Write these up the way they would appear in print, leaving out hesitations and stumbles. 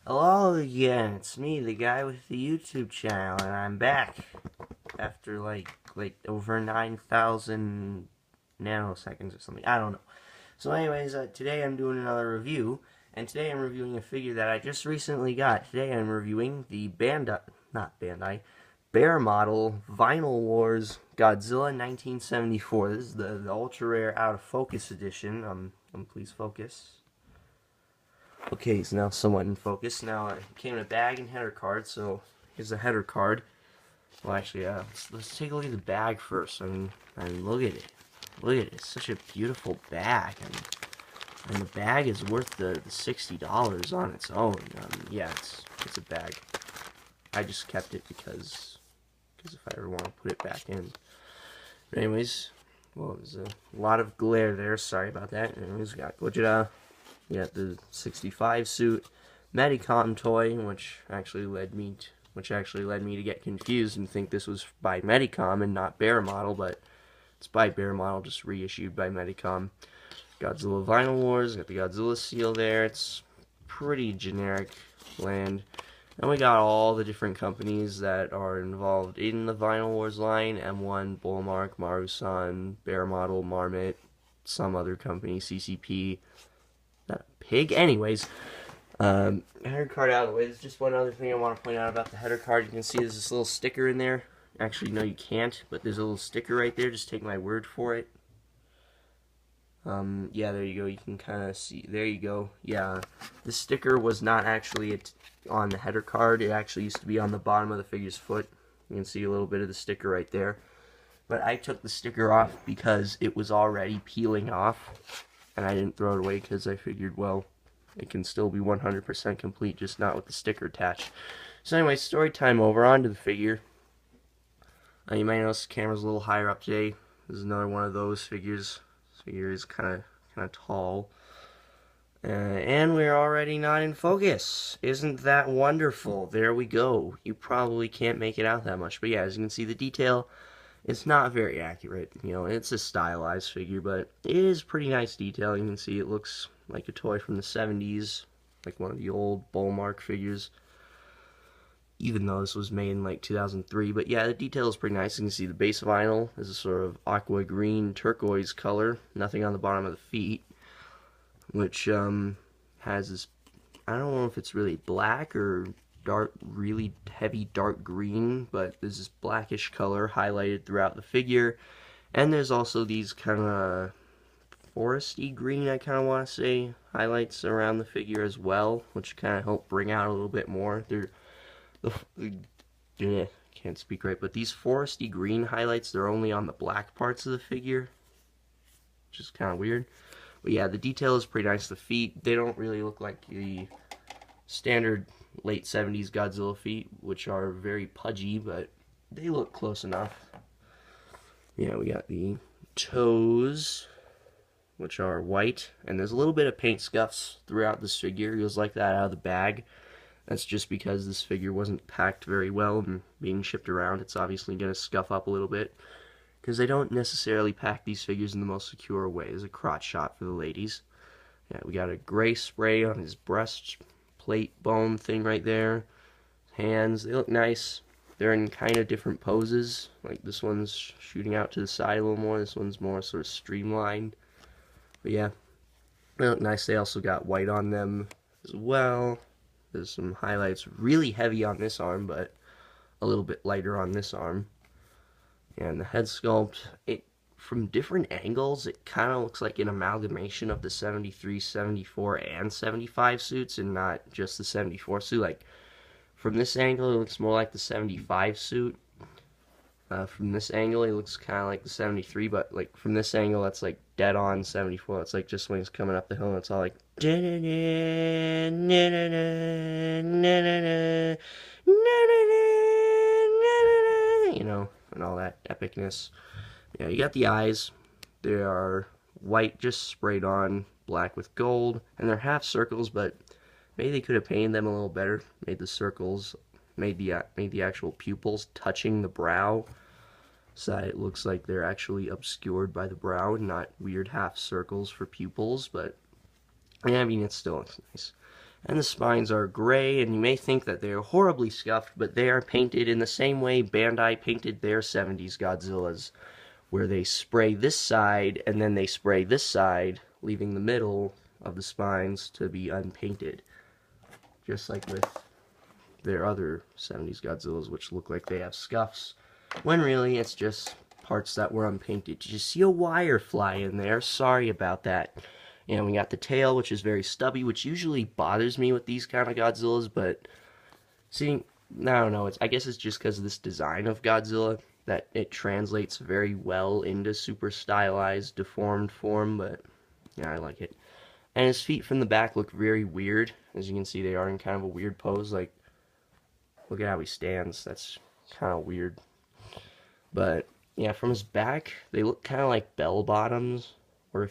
Hello again, it's me, the guy with the YouTube channel, and I'm back after like over 9,000 nanoseconds or something. I don't know. So anyways, today I'm doing another review, and today I'm reviewing a figure that I just recently got. Today I'm reviewing the Bear Model Vinyl Wars Godzilla 1974. This is the ultra rare out of focus edition. Please focus. Okay, so now somewhat in focus. Now it came in a bag and header card, so here's the header card. Well, actually, let's take a look at the bag first. I mean, look at it. Look at it. It's such a beautiful bag. And the bag is worth the $60 on its own. Yeah, it's a bag. I just kept it because if I ever want to put it back in. But anyways, well, there's a lot of glare there. Sorry about that. Anyways, we got Godzilla. We got the 65 suit, Medicom toy, which actually led me to get confused and think this was by Medicom and not Bear Model, but it's by Bear Model, just reissued by Medicom. Godzilla Vinyl Wars, got the Godzilla seal there. It's pretty generic land. And we got all the different companies that are involved in the Vinyl Wars line: M1, Bullmark, Marusan, Bear Model, Marmot, some other company, CCP. Not a pig. Anyways, header card out of the way. There's just one other thing I want to point out about the header card. You can see there's this little sticker in there. Actually, no, you can't, but there's a little sticker right there. Just take my word for it. Yeah, there you go. You can kind of see. There you go. Yeah, the sticker was not actually on the header card. It actually used to be on the bottom of the figure's foot. You can see a little bit of the sticker right there. But I took the sticker off because it was already peeling off. And I didn't throw it away because I figured, well, it can still be 100% complete, just not with the sticker attached. So anyway, story time over. On to the figure. You might notice the camera's a little higher up today. This is another one of those figures. This figure is kind of tall. And we're already not in focus. Isn't that wonderful? There we go. You probably can't make it out that much. But yeah, as you can see, the detail, it's not very accurate. You know, it's a stylized figure, but it is pretty nice detail. You can see it looks like a toy from the 70s, like one of the old Bullmark figures, even though this was made in like 2003. But yeah, the detail is pretty nice. You can see the base vinyl is a sort of aqua green turquoise color. Nothing on the bottom of the feet, which has this, I don't know if it's really black or dark, really heavy dark green, but there's this blackish color highlighted throughout the figure. And there's also these kind of foresty green, I kind of want to say, highlights around the figure as well, which kind of help bring out a little bit more. Can't speak right, but these foresty green highlights, they're only on the black parts of the figure, which is kind of weird. But yeah, the detail is pretty nice. The feet, they don't really look like the standard late 70s Godzilla feet, which are very pudgy, but they look close enough. Yeah, we got the toes, which are white, and there's a little bit of paint scuffs throughout this figure. It goes like that out of the bag. That's just because this figure wasn't packed very well and being shipped around. It's obviously going to scuff up a little bit, because they don't necessarily pack these figures in the most secure way. There's a crotch shot for the ladies. Yeah, we got a gray spray on his breastplate bone thing right there. Hands, they look nice. They're in kind of different poses. Like this one's shooting out to the side a little more. This one's more sort of streamlined. But yeah, they look nice. They also got white on them as well. There's some highlights. Really heavy on this arm, but a little bit lighter on this arm. And the head sculpt, from different angles, it kind of looks like an amalgamation of the 73, 74, and 75 suits, and not just the 74 suit. Like, from this angle, it looks more like the 75 suit. From this angle, it looks kind of like the 73, but like from this angle, that's like dead on 74. It's like just when he's coming up the hill, and it's all like, you know, and all that epicness. Yeah, you got the eyes. They are white, just sprayed on, black with gold, and they're half circles, but maybe they could have painted them a little better. Made the circles, made the actual pupils touching the brow, so that it looks like they're actually obscured by the brow, not weird half circles for pupils. But yeah, I mean, it still looks nice. And the spines are gray, and you may think that they are horribly scuffed, but they are painted in the same way Bandai painted their 70s Godzillas, where they spray this side, and then they spray this side, leaving the middle of the spines to be unpainted. Just like with their other 70s Godzillas, which look like they have scuffs, when really it's just parts that were unpainted. Did you see a wire fly in there? Sorry about that. And we got the tail, which is very stubby, which usually bothers me with these kind of Godzillas, but see, I don't know, I guess it's just because of this design of Godzilla that it translates very well into super stylized, deformed form, but yeah, I like it. And his feet from the back look very weird. As you can see, they are in kind of a weird pose, like, look at how he stands. That's kind of weird. But yeah, from his back, they look kind of like bell bottoms, or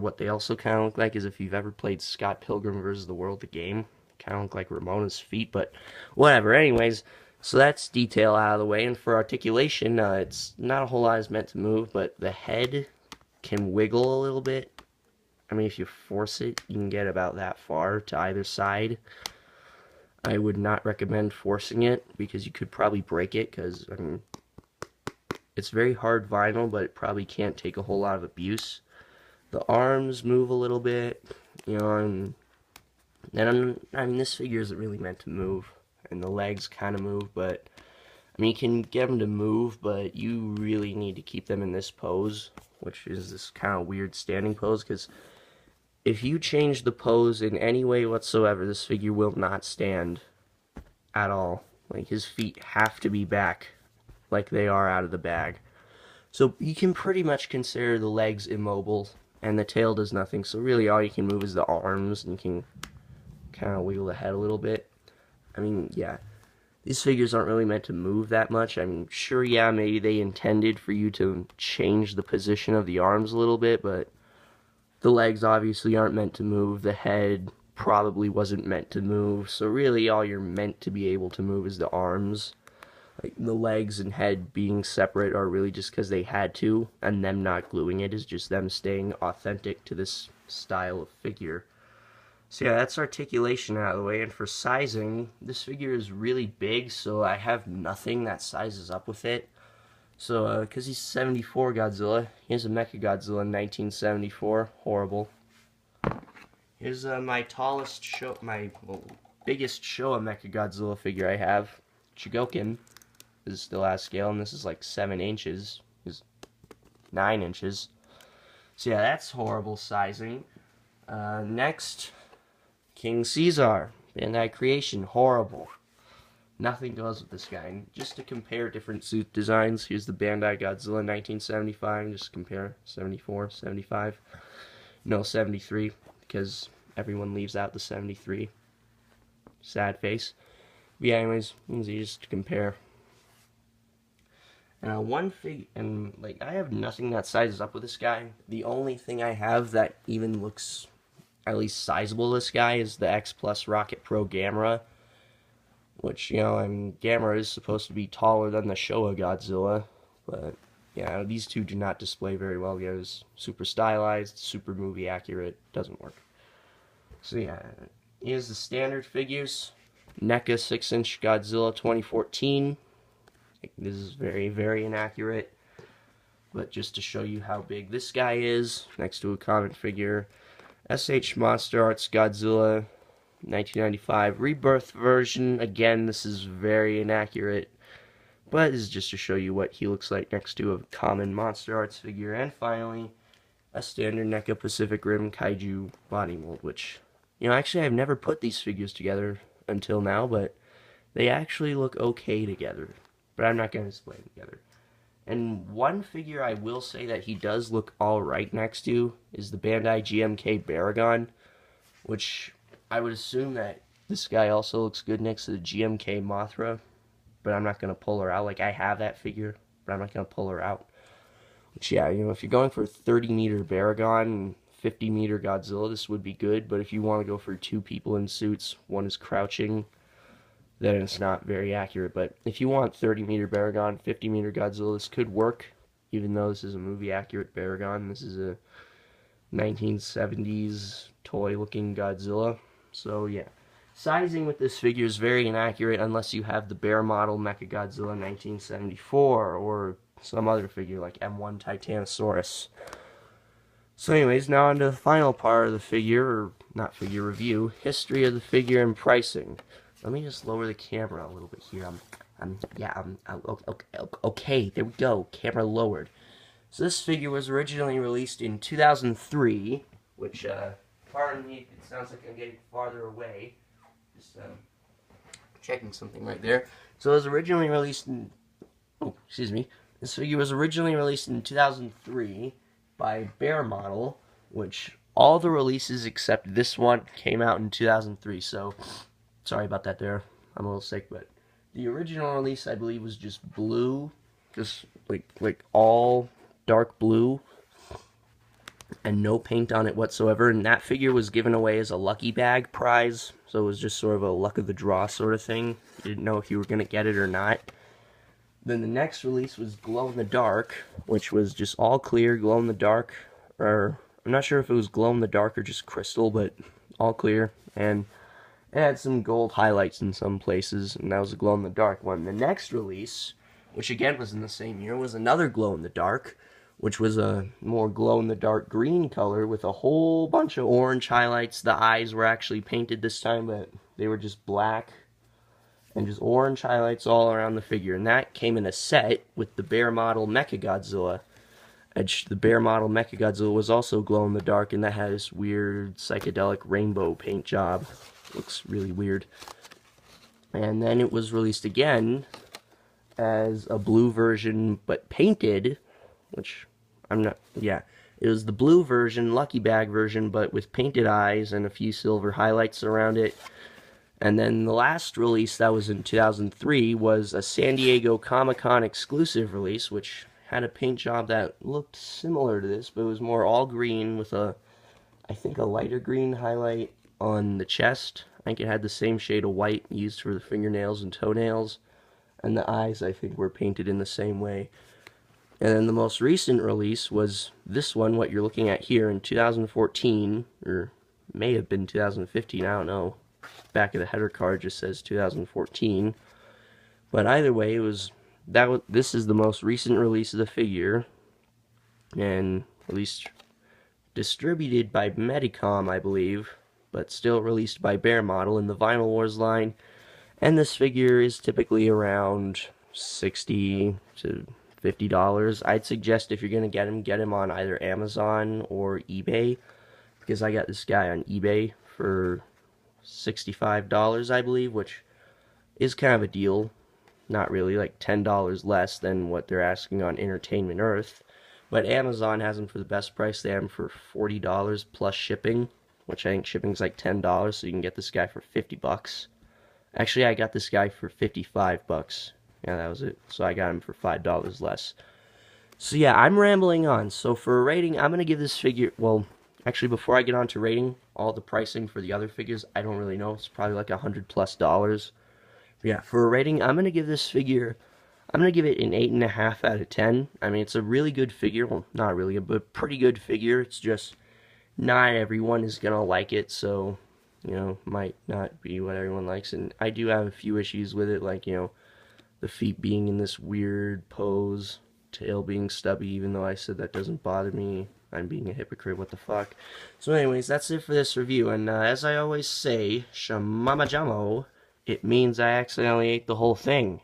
what they also kind of look like is if you've ever played Scott Pilgrim vs. the World, the game, kind of look like Ramona's feet, but whatever. Anyways, so that's detail out of the way, and for articulation, it's not a whole lot is meant to move, but the head can wiggle a little bit. I mean, if you force it, you can get about that far to either side. I would not recommend forcing it, because you could probably break it, because, I mean, it's very hard vinyl, but it probably can't take a whole lot of abuse. The arms move a little bit, you know, and I mean, this figure isn't really meant to move, and the legs kind of move, but, I mean, you can get them to move, but you really need to keep them in this pose, which is this kind of weird standing pose, because if you change the pose in any way whatsoever, this figure will not stand at all. Like, his feet have to be back like they are out of the bag. So you can pretty much consider the legs immobile, and the tail does nothing. So really all you can move is the arms, and you can kind of wiggle the head a little bit. I mean, yeah, these figures aren't really meant to move that much. I mean, sure, yeah, maybe they intended for you to change the position of the arms a little bit, but the legs obviously aren't meant to move. The head probably wasn't meant to move. So really all you're meant to be able to move is the arms. Like, the legs and head being separate are really just because they had to, and them not gluing it is just them staying authentic to this style of figure. So yeah, that's articulation out of the way, and for sizing, this figure is really big, so I have nothing that sizes up with it. So, because he's 74 Godzilla, here's a Mecha Godzilla in 1974, horrible. Here's my biggest Showa Mecha Godzilla figure I have, Chigokin. This is still out of scale, and this is like 7 inches. Is 9 inches. So yeah, that's horrible sizing. Next, King Caesar, Bandai Creation, horrible. Nothing goes with this guy. And just to compare different suit designs, here's the Bandai Godzilla 1975. Just compare 74, 75. No, 73, because everyone leaves out the 73. Sad face. But yeah, anyways, easy just to compare. And like, I have nothing that sizes up with this guy. The only thing I have that even looks at least sizable this guy is the X Plus Rocket Pro Gamera, which, you know, I mean, Gamera is supposed to be taller than the Showa Godzilla, but yeah, these two do not display very well. It was super stylized, super movie accurate, doesn't work. So yeah, here's the standard figures. NECA 6-inch Godzilla 2014. This is very, very inaccurate, but just to show you how big this guy is, next to a common figure, SH Monster Arts Godzilla 1995 Rebirth version. Again, this is very inaccurate, but this is just to show you what he looks like next to a common Monster Arts figure. And finally, a standard NECA Pacific Rim Kaiju body mold, which, you know, actually I've never put these figures together until now, but they actually look okay together. But I'm not going to display them together. And one figure I will say that he does look alright next to is the Bandai GMK Baragon, which I would assume that this guy also looks good next to the GMK Mothra, but I'm not going to pull her out. Like, I have that figure, but I'm not going to pull her out. Which, yeah, you know, if you're going for 30-meter Baragon and 50-meter Godzilla, this would be good, but if you want to go for 2 people in suits, one is crouching, then it's not very accurate. But if you want 30-meter Baragon, 50-meter Godzilla, this could work, even though this is a movie-accurate Baragon. This is a 1970s toy-looking Godzilla. So yeah, sizing with this figure is very inaccurate unless you have the bare model Mechagodzilla 1974 or some other figure like M1 Titanosaurus. So anyways, now on to the final part of the figure, or not figure review, history of the figure and pricing. Let me just lower the camera a little bit here. Okay, there we go, camera lowered. So this figure was originally released in 2003, which, pardon me if it sounds like I'm getting farther away. Just, checking something right there. So it was originally released in, this figure was originally released in 2003 by Bare Model, which all the releases except this one came out in 2003, so sorry about that there. I'm a little sick, but the original release, I believe, was just blue, just like all dark blue, and no paint on it whatsoever, and that figure was given away as a lucky bag prize, so it was just sort of a luck of the draw sort of thing. You didn't know if you were going to get it or not. Then the next release was Glow in the Dark, which was just all clear, glow in the dark, or I'm not sure if it was glow in the dark or just crystal, but all clear, and it had some gold highlights in some places, and that was a glow in the dark one. The next release, which again was in the same year, was another glow in the dark, which was a more glow in the dark green color with a whole bunch of orange highlights. The eyes were actually painted this time, but they were just black and just orange highlights all around the figure, and that came in a set with the Bare Model Mechagodzilla. The Bare Model Mechagodzilla was also glow in the dark, and that had this weird psychedelic rainbow paint job. Looks really weird. And then it was released again as a blue version, but painted, which it was the blue version, lucky bag version, but with painted eyes and a few silver highlights around it. And then the last release, that was in 2003, was a San Diego Comic-Con exclusive release, which had a paint job that looked similar to this, but it was more all green with I think a lighter green highlight on the chest. I think it had the same shade of white used for the fingernails and toenails, and the eyes, I think, were painted in the same way. And then the most recent release was this one, what you're looking at here, in 2014, or may have been 2015, I don't know. Back of the header card just says 2014, but either way, this is the most recent release of the figure, and released, distributed by Medicom, I believe, but still released by Bare Model in the Vinyl Wars line. And this figure is typically around $60 to $50. I'd suggest if you're gonna get him on either Amazon or eBay, because I got this guy on eBay for $65, I believe, which is kind of a deal. Not really, like $10 less than what they're asking on Entertainment Earth. But Amazon has them for the best price. They have them for $40 plus shipping, which I think shipping's like $10, so you can get this guy for $50. Actually, I got this guy for $55. Yeah, that was it. So I got him for $5 less. So yeah, I'm rambling on. So for a rating, I'm going to give this figure, well, actually, before I get on to rating, all the pricing for the other figures, I don't really know. It's probably like $100+. But yeah, for a rating, I'm going to give this figure, I'm going to give it an 8.5 out of 10. I mean, it's a really good figure. Well, not really good, but pretty good figure. It's just not everyone is going to like it, so, you know, might not be what everyone likes. And I do have a few issues with it, like, you know, the feet being in this weird pose, tail being stubby, even though I said that doesn't bother me. I'm being a hypocrite, what the fuck. So anyways, that's it for this review, and as I always say, shamamajamo, it means I accidentally ate the whole thing.